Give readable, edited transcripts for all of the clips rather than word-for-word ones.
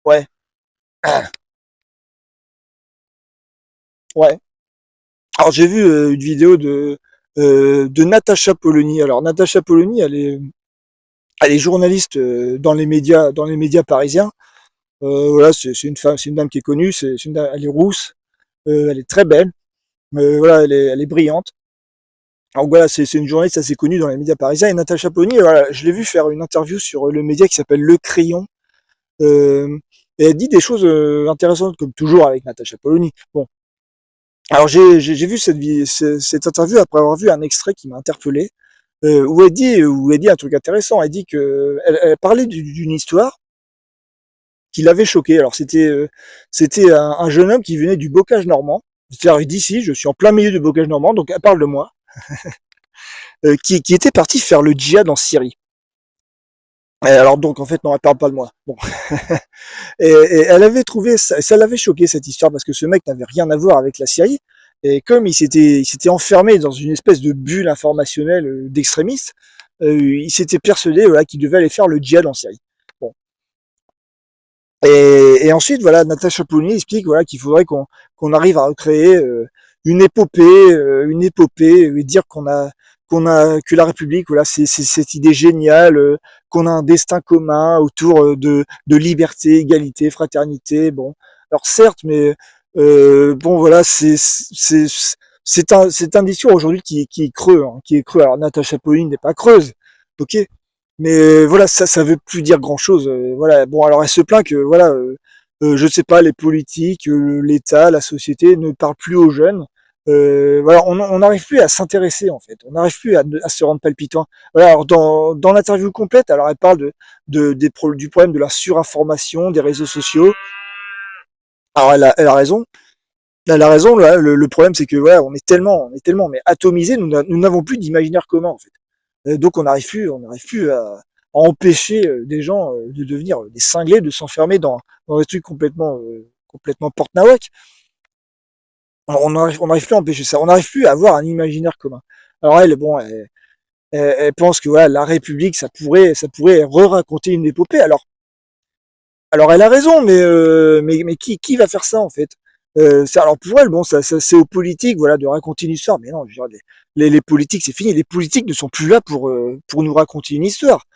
Ouais, ouais. Alors j'ai vu une vidéo de Natacha Polony. Alors Natacha Polony, elle est journaliste dans les médias parisiens. Voilà, c'est une femme, c'est une dame qui est connue. Elle est rousse, elle est très belle. Voilà, elle est brillante. Donc voilà, c'est une journaliste assez connue dans les médias parisiens. Et Natacha Polony, voilà, je l'ai vu faire une interview sur le média qui s'appelle Le Crayon. Euh, et elle dit des choses intéressantes, comme toujours avec Natacha Polony. Bon, alors j'ai vu cette interview après avoir vu un extrait qui m'a interpellé, où elle dit un truc intéressant. Elle dit que elle parlait d'une histoire qui l'avait choqué. Alors c'était un jeune homme qui venait du Bocage normand. C'est-à-dire d'ici, je suis en plein milieu du Bocage normand, donc elle parle de moi, qui était parti faire le djihad en Syrie. Et alors donc en fait non, elle parle pas de moi. Bon. Et elle avait trouvé ça l'avait choqué cette histoire parce que ce mec n'avait rien à voir avec la Syrie. Et comme il s'était enfermé dans une espèce de bulle informationnelle d'extrémistes, il s'était persuadé voilà, qu'il devait aller faire le djihad en Syrie. Bon. Et ensuite, voilà, Natacha Polony explique voilà, qu'il faudrait qu'on arrive à recréer une épopée, et dire que la République, voilà, c'est cette idée géniale, qu'on a un destin commun autour de liberté, égalité, fraternité. Bon, alors certes, mais bon, voilà, c'est un discours aujourd'hui qui est creux, hein, qui est creux. Alors Natacha Polony n'est pas creuse, ok, mais voilà, ça veut plus dire grand chose. Voilà, bon, alors elle se plaint que voilà, je sais pas, les politiques, l'État, la société ne parlent plus aux jeunes. Voilà, on n'arrive plus à s'intéresser en fait, on n'arrive plus à se rendre palpitant. Voilà, alors dans l'interview complète, alors elle parle du problème de la surinformation, des réseaux sociaux. Alors elle a raison. Elle a raison. Là, le problème c'est que voilà, on est tellement mais atomisé, nous n'avons plus d'imaginaire commun en fait. Donc on n'arrive plus à empêcher des gens de devenir des cinglés, de s'enfermer dans des trucs complètement porte-nawak. On n'arrive plus à empêcher ça. On n'arrive plus à avoir un imaginaire commun. Alors elle, bon, elle pense que voilà, la République, ça pourrait re-raconter une épopée. Alors elle a raison, mais qui va faire ça en fait? Alors pour elle, bon, c'est aux politiques, voilà, de raconter une histoire. Mais non, je veux dire, les politiques, c'est fini. Les politiques ne sont plus là pour nous raconter une histoire.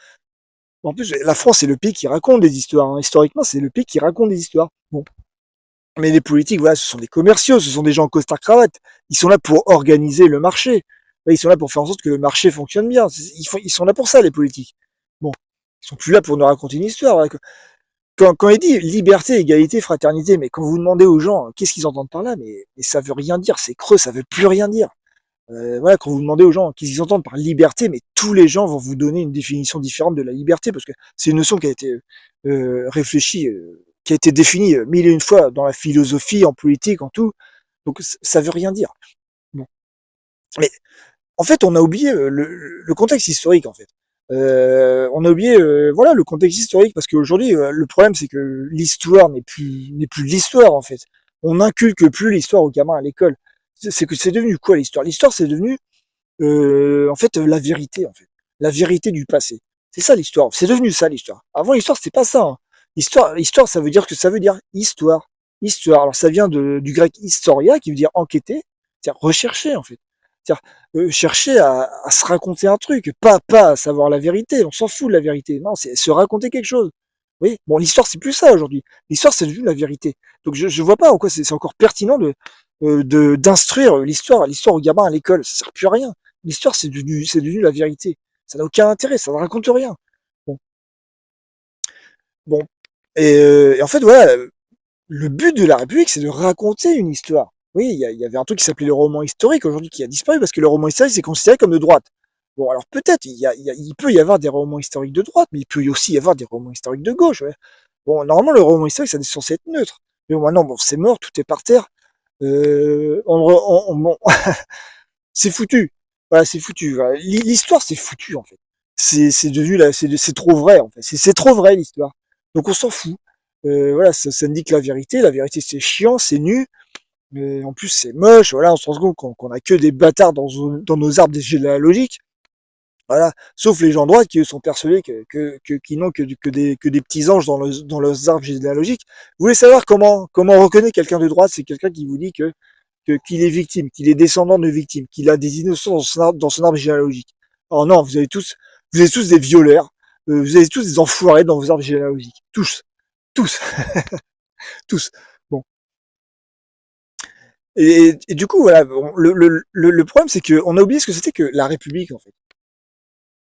En plus, la France, c'est le pays qui raconte des histoires, hein. Historiquement, c'est le pays qui raconte des histoires. Bon. Mais les politiques, voilà, ce sont des commerciaux, ce sont des gens en costard-cravate. Ils sont là pour organiser le marché. Ils sont là pour faire en sorte que le marché fonctionne bien. Ils sont là pour ça, les politiques. Bon. Ils sont plus là pour nous raconter une histoire. Voilà. Quand il dit liberté, égalité, fraternité, mais quand vous demandez aux gens qu'est-ce qu'ils entendent par là, mais ça veut rien dire, c'est creux, ça veut plus rien dire. Voilà, quand vous demandez aux gens qu'est-ce qu'ils entendent par liberté, mais tous les gens vont vous donner une définition différente de la liberté, parce que c'est une notion qui a été réfléchie, qui a été définie mille et une fois dans la philosophie, en politique, en tout. Donc ça veut rien dire. Bon. Mais en fait, on a oublié le contexte historique, en fait. On a oublié voilà le contexte historique parce qu'aujourd'hui le problème c'est que l'histoire n'est plus l'histoire en fait. On n'inculque plus l'histoire aux gamins à l'école. C'est que c'est devenu quoi l'histoire? L'histoire c'est devenu en fait la vérité en fait, la vérité du passé. C'est ça l'histoire. C'est devenu ça l'histoire. Avant l'histoire c'était pas ça, hein. Histoire ça veut dire que ça veut dire histoire. Histoire. Alors ça vient du grec historia qui veut dire enquêter, c'est-à-dire rechercher en fait. C'est-à-dire chercher à se raconter un truc, pas à savoir la vérité. On s'en fout de la vérité. Non, c'est se raconter quelque chose. Oui, bon, l'histoire c'est plus ça aujourd'hui. L'histoire c'est devenu la vérité. Donc je vois pas en quoi c'est encore pertinent d'instruire l'histoire aux gamins à l'école. Ça sert plus à rien. L'histoire c'est devenu la vérité. Ça n'a aucun intérêt, ça ne raconte rien. Bon, bon. Et en fait voilà, le but de la République c'est de raconter une histoire. Oui, il y avait un truc qui s'appelait le roman historique aujourd'hui qui a disparu parce que le roman historique c'est considéré comme de droite. Bon, alors peut-être il peut y avoir des romans historiques de droite, mais il peut aussi y avoir des romans historiques de gauche. Ouais. Bon, normalement le roman historique ça est censé être neutre. Mais bon, maintenant bon, c'est mort, tout est par terre. Bon, c'est foutu. Voilà, c'est foutu. Voilà. L'histoire, c'est foutu en fait. C'est devenu là, c'est trop vrai en fait. C'est trop vrai l'histoire. Donc on s'en fout. Voilà, ça indique la vérité. La vérité, c'est chiant, c'est nu. Mais en plus, c'est moche. Voilà, on se rend compte qu'on a que des bâtards dans nos arbres généalogiques. Voilà. Sauf les gens de droite qui eux, sont persuadés qu'ils n'ont que des petits anges dans leurs arbres généalogiques. Vous voulez savoir comment on reconnaît quelqu'un de droite? C'est quelqu'un qui vous dit qu'il est victime, qu'il est descendant de victime, qu'il a des innocents dans son arbre généalogique. Oh non, vous êtes tous des violeurs, vous êtes tous des enfoirés dans vos arbres généalogiques. Tous, tous. Bon. Et du coup, voilà, bon, le problème, c'est qu'on a oublié ce que c'était que la République, en fait.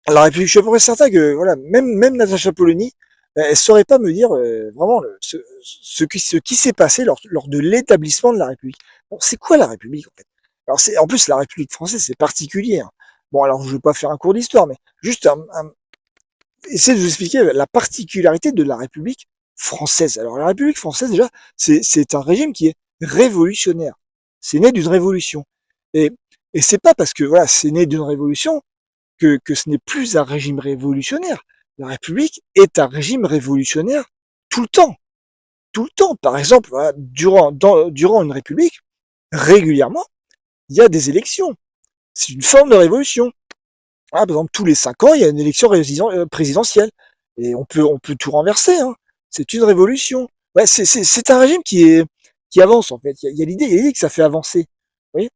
La République, je suis à peu près certain que, voilà, même Natacha Polony, elle saurait pas me dire vraiment ce qui s'est passé lors de l'établissement de la République. Bon, c'est quoi la République, en fait? Alors, en plus, la République française, c'est particulier, hein. Bon, alors, je vais pas faire un cours d'histoire, mais juste essayer de vous expliquer la particularité de la République française. Alors, la République française, déjà, c'est un régime qui est révolutionnaire. C'est né d'une révolution. Et, et c'est pas parce que, voilà, c'est né d'une révolution que ce n'est plus un régime révolutionnaire. La République est un régime révolutionnaire tout le temps. Tout le temps. Par exemple, voilà, durant une République, régulièrement, il y a des élections. C'est une forme de révolution. Voilà, par exemple, tous les 5 ans, il y a une élection présidentielle. Et on peut tout renverser, hein. C'est une révolution. Ouais, c'est un régime qui avance, en fait. Il y a l'idée que ça fait avancer. Vous voyez?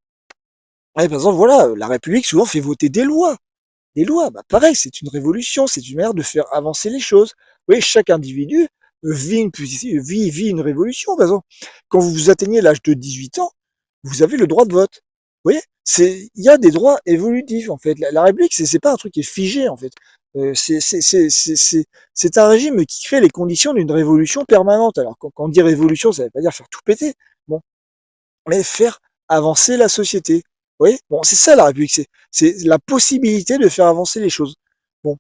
Ouais, par exemple, voilà, la République souvent fait voter des lois. Les lois, bah pareil, c'est une révolution, c'est une manière de faire avancer les choses. Vous voyez, chaque individu vit une révolution. Par exemple, quand vous atteignez l'âge de 18 ans, vous avez le droit de vote. Vous voyez, il y a des droits évolutifs en fait. La République, c'est pas un truc qui est figé en fait. C'est un régime qui crée les conditions d'une révolution permanente. Alors quand on dit révolution, ça veut pas dire faire tout péter. Bon, mais faire avancer la société. Vous voyez, bon, c'est ça la République, c'est la possibilité de faire avancer les choses. Bon,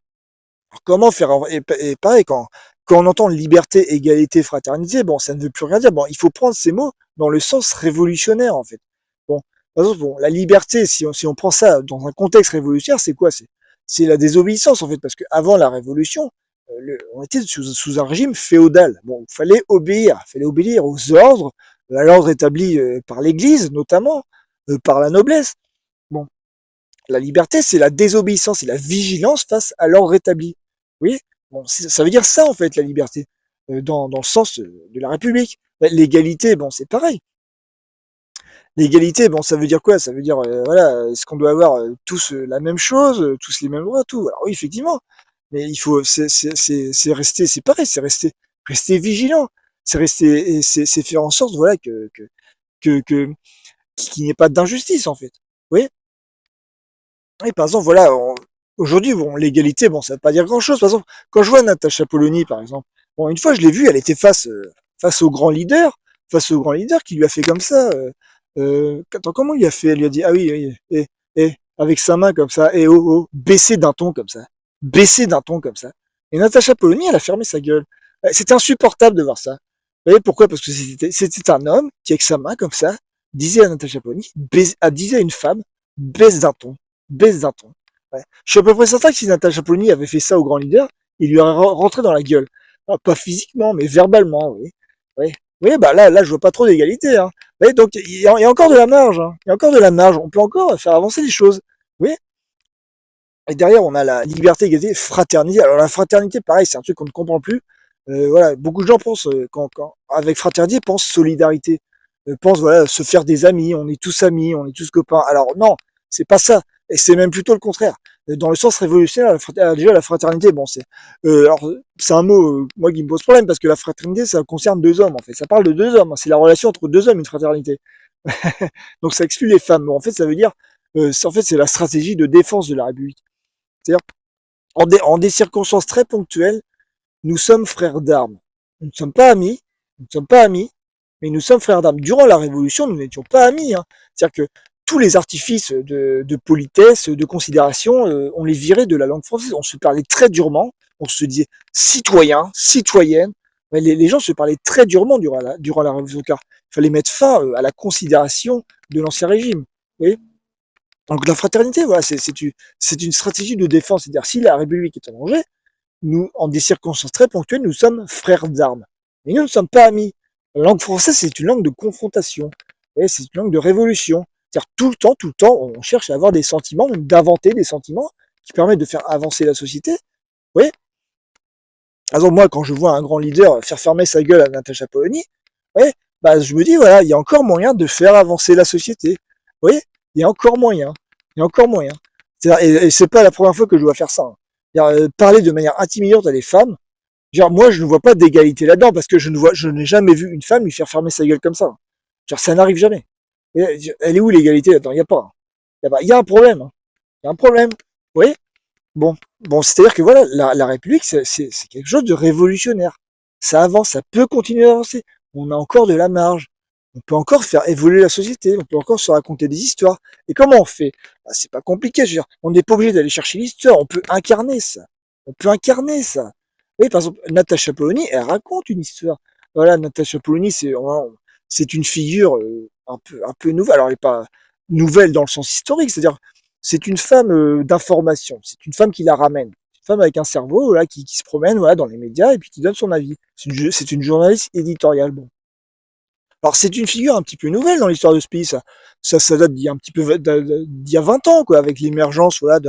alors comment faire et pareil, quand on entend liberté, égalité, fraternité, bon, ça ne veut plus rien dire. Bon, il faut prendre ces mots dans le sens révolutionnaire, en fait. Bon, par exemple, bon, la liberté, si on prend ça dans un contexte révolutionnaire, c'est quoi? C'est la désobéissance, en fait, parce qu'avant la Révolution, on était sous un régime féodal. Bon, il fallait obéir aux ordres, à l'ordre établi par l'Église, notamment, par la noblesse. Bon, la liberté, c'est la désobéissance, c'est la vigilance face à l'ordre établi. Vous voyez? Bon, ça veut dire ça, en fait, la liberté, dans le sens de la République. L'égalité, bon, c'est pareil. L'égalité, bon, ça veut dire quoi? Ça veut dire, voilà, est-ce qu'on doit avoir tous la même chose, tous les mêmes droits, tout? Alors oui, effectivement, mais il faut, c'est rester, c'est pareil, rester vigilant, c'est rester, et c'est faire en sorte, voilà, que qu'il n'y ait pas d'injustice, en fait. Vous voyez? Et par exemple, voilà, aujourd'hui, bon, l'égalité, bon, ça veut pas dire grand-chose. Par exemple, quand je vois Natacha Polony, par exemple, bon, une fois, je l'ai vue, elle était face face au grand leader qui lui a fait comme ça. Attends, comment il lui a fait? Elle lui a dit, ah oui, oui, avec sa main comme ça, et baissé d'un ton comme ça, baissé d'un ton comme ça. Et Natacha Polony, elle a fermé sa gueule. C'était insupportable de voir ça. Vous voyez pourquoi? Parce que c'était un homme qui, avec sa main comme ça, disait à Natacha Polony, disait à une femme, baisse d'un ton, baisse d'un ton. Ouais. Je suis à peu près certain que si Natacha Polony avait fait ça au grand leader, il lui aurait rentré dans la gueule. Ah, pas physiquement, mais verbalement, oui. Oui, oui, bah là, je vois pas trop d'égalité, hein. Vous voyez, donc, il y a encore de la marge, hein. Il y a encore de la marge. On peut encore faire avancer les choses. Vous voyez? Et derrière, on a la liberté, égalité, fraternité. Alors, la fraternité, pareil, c'est un truc qu'on ne comprend plus. Voilà, beaucoup de gens pensent, avec fraternité, pensent solidarité. Pensent, voilà, se faire des amis, on est tous copains. Alors, non, c'est pas ça. Et c'est même plutôt le contraire. Dans le sens révolutionnaire, déjà, la fraternité, bon, alors, c'est un mot, moi, qui me pose problème, parce que la fraternité, ça concerne deux hommes, en fait. Ça parle de deux hommes. C'est la relation entre deux hommes, une fraternité. Donc, ça exclut les femmes. Bon, en fait, ça veut dire, en fait, c'est la stratégie de défense de la République. C'est-à-dire, en des circonstances très ponctuelles, nous sommes frères d'armes. Nous ne sommes pas amis, nous ne sommes pas amis, mais nous sommes frères d'armes. Durant la Révolution, nous n'étions pas amis, hein. C'est-à-dire que tous les artifices de politesse, de considération, on les virait de la langue française. On se parlait très durement, on se disait citoyen, citoyenne. Les gens se parlaient très durement durant la Révolution, car il fallait mettre fin à la considération de l'ancien régime. Vous voyez? Donc la fraternité, voilà, c'est une stratégie de défense. C'est-à-dire, si la République est en danger, nous, en des circonstances très ponctuelles, nous sommes frères d'armes. Mais nous ne sommes pas amis. La langue française, c'est une langue de confrontation. C'est une langue de révolution. C'est-à-dire tout le temps, on cherche à avoir des sentiments, même d'inventer des sentiments qui permet de faire avancer la société. Vous voyez? Par exemple, moi, quand je vois un grand leader faire fermer sa gueule à Natacha Polony, ouais, bah, je me dis, voilà, il y a encore moyen de faire avancer la société. Vous voyez? Il y a encore moyen. Il y a encore moyen. Et c'est pas la première fois que je dois faire ça. Hein. Parler de manière intimidante à des femmes, genre, moi, je ne vois pas d'égalité là-dedans parce que je n'ai jamais vu une femme lui faire fermer sa gueule comme ça. Genre, ça n'arrive jamais. Elle est où l'égalité là-dedans? Il n'y a pas. Il y a un problème. Hein. Il y a un problème. Vous voyez? Bon, c'est-à-dire que voilà, la République, c'est quelque chose de révolutionnaire. Ça avance, ça peut continuer d'avancer. On a encore de la marge. On peut encore faire évoluer la société. On peut encore se raconter des histoires. Et comment on fait? Bah, c'est pas compliqué. Je veux dire, on n'est pas obligé d'aller chercher l'histoire. On peut incarner ça. On peut incarner ça. Oui, par exemple, Natacha Polony, elle raconte une histoire. Voilà, Natacha Polony, c'est une figure un peu nouvelle. Alors, elle n'est pas nouvelle dans le sens historique, c'est-à-dire c'est une femme d'information, c'est une femme qui la ramène, une femme avec un cerveau voilà, qui se promène voilà, dans les médias et puis qui donne son avis. C'est une journaliste éditoriale. Bon. Alors c'est une figure un petit peu nouvelle dans l'histoire de ce pays, ça date d'il y a un petit peu d'il y a 20 ans, quoi, avec l'émergence voilà,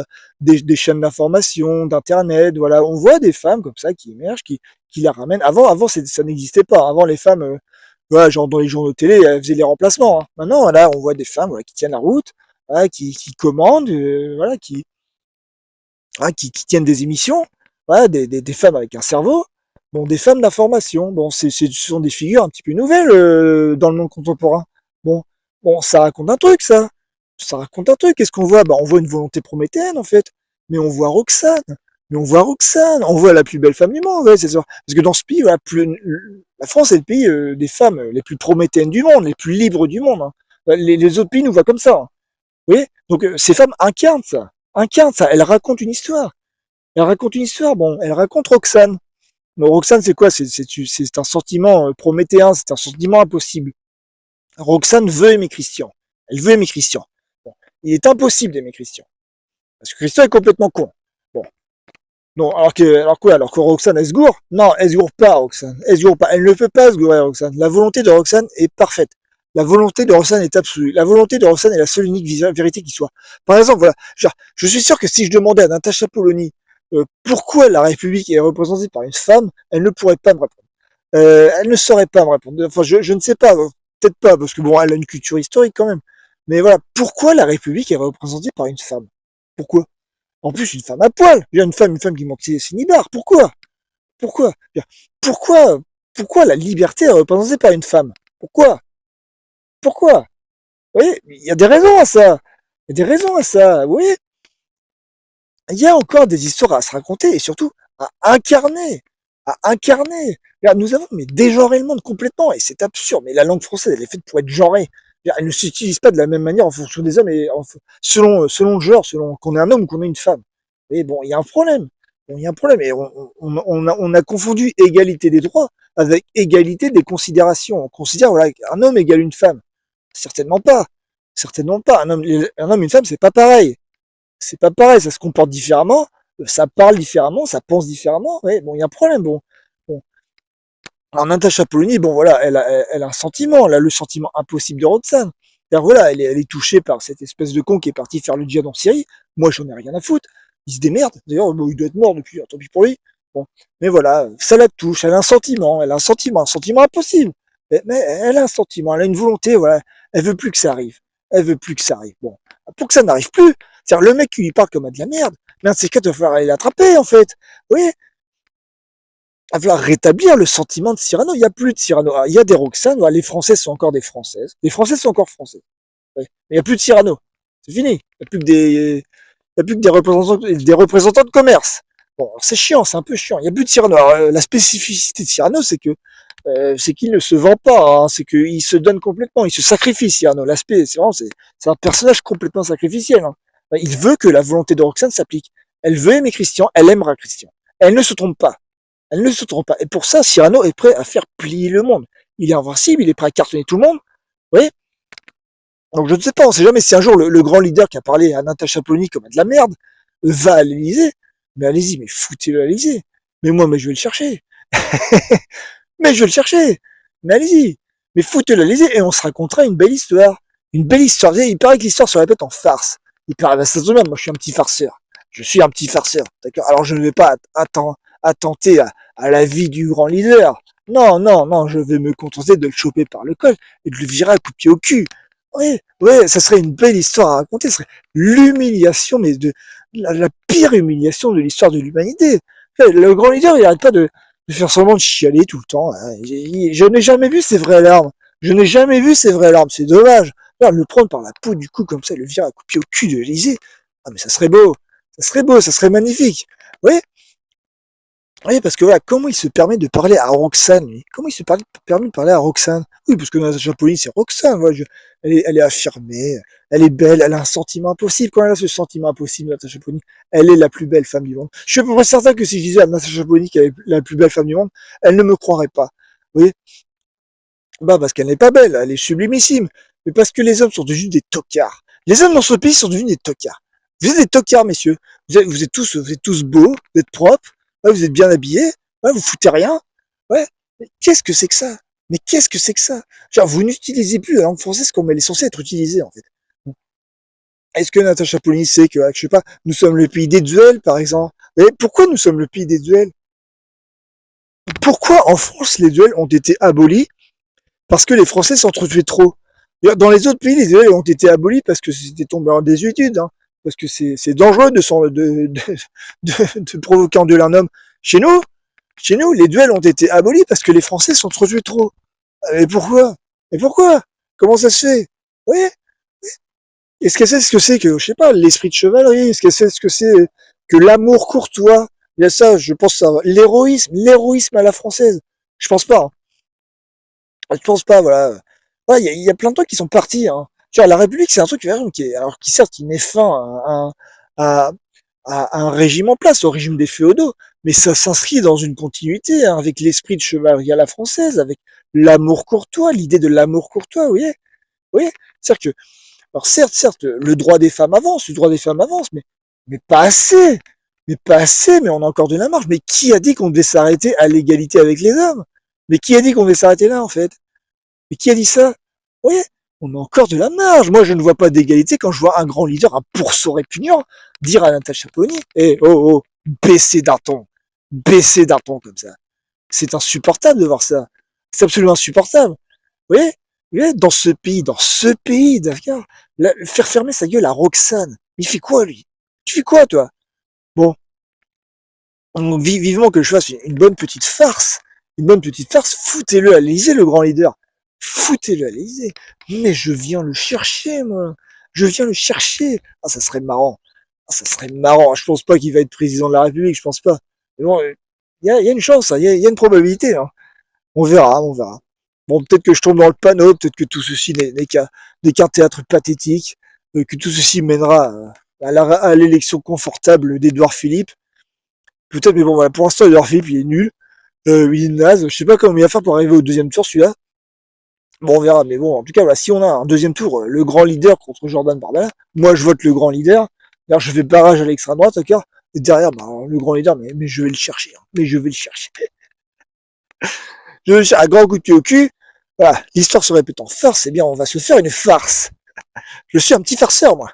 des chaînes d'information, d'internet, voilà, on voit des femmes comme ça qui émergent, qui la ramènent. Avant ça n'existait pas. Avant les femmes, voilà, genre dans les journaux télé, elles faisaient les remplacements. Hein. Maintenant, voilà, on voit des femmes voilà, qui tiennent la route, voilà, qui commandent, voilà, qui tiennent des émissions, voilà, des femmes avec un cerveau, bon, des femmes d'information, bon, ce sont des figures un petit peu nouvelles dans le monde contemporain. Bon, bon, ça raconte un truc, ça. Ça raconte un truc. Qu'est-ce qu'on voit? Bah, on voit une volonté prométhéenne, en fait. Mais on voit Roxane. On voit la plus belle femme du monde, ouais, c'est ça. Parce que dans ce pays, voilà, la France est le pays des femmes les plus prométhéennes du monde, les plus libres du monde. Hein. Les autres pays nous voient comme ça. Hein. Vous voyez? Donc ces femmes incarnent ça. Elles racontent une histoire. Elle raconte une histoire. Bon, elle raconte Roxane. Mais Roxane, c'est quoi? C'est un sentiment prométhéen, c'est un sentiment impossible. Roxane veut aimer Christian. Elle veut aimer Christian. Bon, il est impossible d'aimer Christian. Parce que Christian est complètement con. Bon. Non, alors que Roxane, elle se gourre? Non, elle se gourre pas, Roxane. Elle se gourre pas. Elle ne peut pas se gourer, Roxane. La volonté de Roxane est parfaite. La volonté de Roxane est absolue. La volonté de Roxane est la seule unique vérité qui soit. Par exemple, voilà, genre, je suis sûr que si je demandais à Natacha Polony pourquoi la République est représentée par une femme, elle ne pourrait pas me répondre. Elle ne saurait pas me répondre. Enfin, je ne sais pas, peut-être pas, parce que bon, elle a une culture historique quand même. Mais voilà, pourquoi la République est représentée par une femme? Pourquoi? En plus, une femme à poil. Il y a une femme qui monte ses nibards. Pourquoi? Pourquoi? Pourquoi? Pourquoi la liberté est représentée par une femme? Pourquoi? Pourquoi? Vous voyez, il y a des raisons à ça. Il y a des raisons à ça. Vous voyez, il y a encore des histoires à se raconter et surtout à incarner. À incarner. Regarde, nous avons mais dégenré le monde complètement et c'est absurde. Mais la langue française, elle est faite pour être genrée. Elle ne s'utilise pas de la même manière en fonction des hommes et selon le genre, selon qu'on est un homme ou qu'on est une femme. Mais bon, il y a un problème. Bon, il y a un problème et on a confondu égalité des droits avec égalité des considérations. On considère voilà un homme égale une femme. Certainement pas. Certainement pas. Un homme et une femme, c'est pas pareil. C'est pas pareil, ça se comporte différemment, ça parle différemment, ça pense différemment. Ouais, bon, il y a un problème. Bon. Alors Natacha Polony, bon voilà, elle a un sentiment, elle a le sentiment impossible de Roxane. Voilà, elle est touchée par cette espèce de con qui est parti faire le djihad en Syrie. Moi, j'en ai rien à foutre. Il se démerde. D'ailleurs, bon, il doit être mort depuis, tant pis pour lui. Bon, mais voilà, ça la touche. Elle a un sentiment impossible. Mais elle a un sentiment, elle a une volonté. Voilà, elle veut plus que ça arrive. Elle veut plus que ça arrive. Bon, pour que ça n'arrive plus. C'est-à-dire le mec qui lui parle comme à de la merde. Mais un de ces quatre, il va falloir aller l'attraper en fait. Oui, il va falloir rétablir le sentiment de Cyrano. Il n'y a plus de Cyrano. Il y a des Roxane, les Français sont encore des Françaises. Les Français sont encore Français. Oui. Mais il n'y a plus de Cyrano. C'est fini. Il n'y a plus que des représentants de commerce. Bon, c'est chiant, c'est un peu chiant. Il n'y a plus de Cyrano. Alors, la spécificité de Cyrano, c'est qu'il ne se vend pas, hein, c'est qu'il se donne complètement, il se sacrifie, Cyrano. L'aspect, c'est un personnage complètement sacrificiel. Hein. Il veut que la volonté de Roxane s'applique. Elle veut aimer Christian, elle aimera Christian. Elle ne se trompe pas. Elle ne se trompe pas. Et pour ça, Cyrano est prêt à faire plier le monde. Il est invincible, il est prêt à cartonner tout le monde. Vous voyez? Donc je ne sais pas, on ne sait jamais si un jour le grand leader qui a parlé à Natacha Polony comme de la merde va à l'Élysée. Mais allez-y, mais foutez-le à l'Élysée. Mais je vais le chercher. Mais je vais le chercher. Mais allez-y. Mais foutez-le à l'Élysée et on se racontera une belle histoire. Une belle histoire. Il paraît que l'histoire se répète en farce. Il paraît, ça se même, moi je suis un petit farceur. Je suis un petit farceur, d'accord? Alors je ne vais pas attenter à la vie du grand leader. Non, non, non, je vais me contenter de le choper par le col et de le virer à coup de pied au cul. Oui, oui, ça serait une belle histoire à raconter. Ce serait l'humiliation, mais la pire humiliation de l'histoire de l'humanité. Le grand leader, il n'arrête pas de faire semblant de chialer tout le temps. Hein. Je n'ai jamais vu ses vraies larmes. Je n'ai jamais vu ses vraies larmes. C'est dommage. Là, le prendre par la peau du cou comme ça, le virer à coup de pied au cul de l'Élysée. Ah, mais ça serait beau. Ça serait beau, ça serait magnifique. Oui, oui, parce que voilà, comment il se permet de parler à Roxane, lui? Comment il se permet de parler à Roxane? Oui, parce que Natacha Polony, c'est Roxane, voilà, elle est affirmée, elle est belle, elle a un sentiment impossible. Quand elle a ce sentiment impossible, Natacha Polony, elle est la plus belle femme du monde. Je suis à peu près certain que si je disais à Natacha Polony qu'elle est la plus belle femme du monde, elle ne me croirait pas. Vous voyez? Bah, parce qu'elle n'est pas belle, elle est sublimissime. Mais parce que les hommes sont devenus des tocards. Les hommes dans ce pays sont devenus des tocards. Vous êtes des tocards, messieurs. Vous êtes tous beaux, vous êtes propres, ouais, vous êtes bien habillés, ouais, vous foutez rien. Ouais. Mais qu'est-ce que c'est que ça? Mais qu'est-ce que c'est que ça? Genre, vous n'utilisez plus la langue française comme elle est censée être utilisée, en fait. Est-ce que Natacha Polony sait que, je sais pas, nous sommes le pays des duels, par exemple? Mais pourquoi nous sommes le pays des duels? Pourquoi en France les duels ont été abolis parce que les Français s'entretuaient trop? Dans les autres pays, les duels ont été abolis parce que c'était tombé en désuétude, hein, parce que c'est dangereux de provoquer en duel un homme. Chez nous, les duels ont été abolis parce que les Français s'entretuaient trop. Et pourquoi? Et pourquoi? Comment ça se fait? Oui. Est-ce qu'elle sait ce que c'est que, je sais pas, l'esprit de chevalerie? Est-ce qu'elle sait ce que c'est que l'amour courtois? Il y a ça, je pense ça. L'héroïsme à la française. Je pense pas. Hein. Je pense pas, voilà. Ouais, il y a plein de trucs qui sont partis. Hein. Tu vois, la République, c'est un truc alors qui certes, qui met fin à, à un régime en place, au régime des féodaux, mais ça s'inscrit dans une continuité hein, avec l'esprit de chevalerie à la française, avec l'amour courtois, l'idée de l'amour courtois, oui, oui. C'est-à-dire que, alors certes, le droit des femmes avance, mais pas assez, mais on a encore de la marge. Mais qui a dit qu'on devait s'arrêter à l'égalité avec les hommes? Mais qui a dit qu'on devait s'arrêter là, en fait? Mais qui a dit ça? Oui, on a encore de la marge. Moi, je ne vois pas d'égalité quand je vois un grand leader, un pourceau répugnant, dire à Natacha Polony, oh, baissez d'un ton comme ça. C'est insupportable de voir ça. C'est absolument insupportable. Vous voyez, dans ce pays d'Afghan, faire fermer sa gueule à Roxane. Il fait quoi, lui? Tu fais quoi, toi? Bon, vivement que je fasse une bonne petite farce. Une bonne petite farce, foutez-le à l'Élysée, le grand leader. Foutez-le à l'Élysée. Mais je viens le chercher, moi. Je viens le chercher. Ah, ça serait marrant. Ah, ça serait marrant. Je pense pas qu'il va être président de la République, je pense pas. Mais bon, y a une chance, il y a une probabilité. Hein. On verra, on verra. Bon, peut-être que je tombe dans le panneau, peut-être que tout ceci n'est qu'un théâtre pathétique, que tout ceci mènera à l'élection confortable d'Édouard Philippe. Peut-être, mais bon, voilà, pour l'instant, Edouard Philippe, il est nul. Il est naze. Je sais pas comment il va faire pour arriver au deuxième tour, celui-là. Bon, on verra. Mais bon, en tout cas, voilà, si on a un deuxième tour, le grand leader contre Jordan Bardella, moi, je vote le grand leader. D'ailleurs, je fais barrage à l'extrême droite, d'accord? Et derrière, bah, le grand leader, mais je vais le chercher. Hein. Mais je vais le chercher. Je vais le chercher à grand coup de pied au cul. Voilà, l'histoire se répète en farce. Eh bien, on va se faire une farce. Je suis un petit farceur, moi.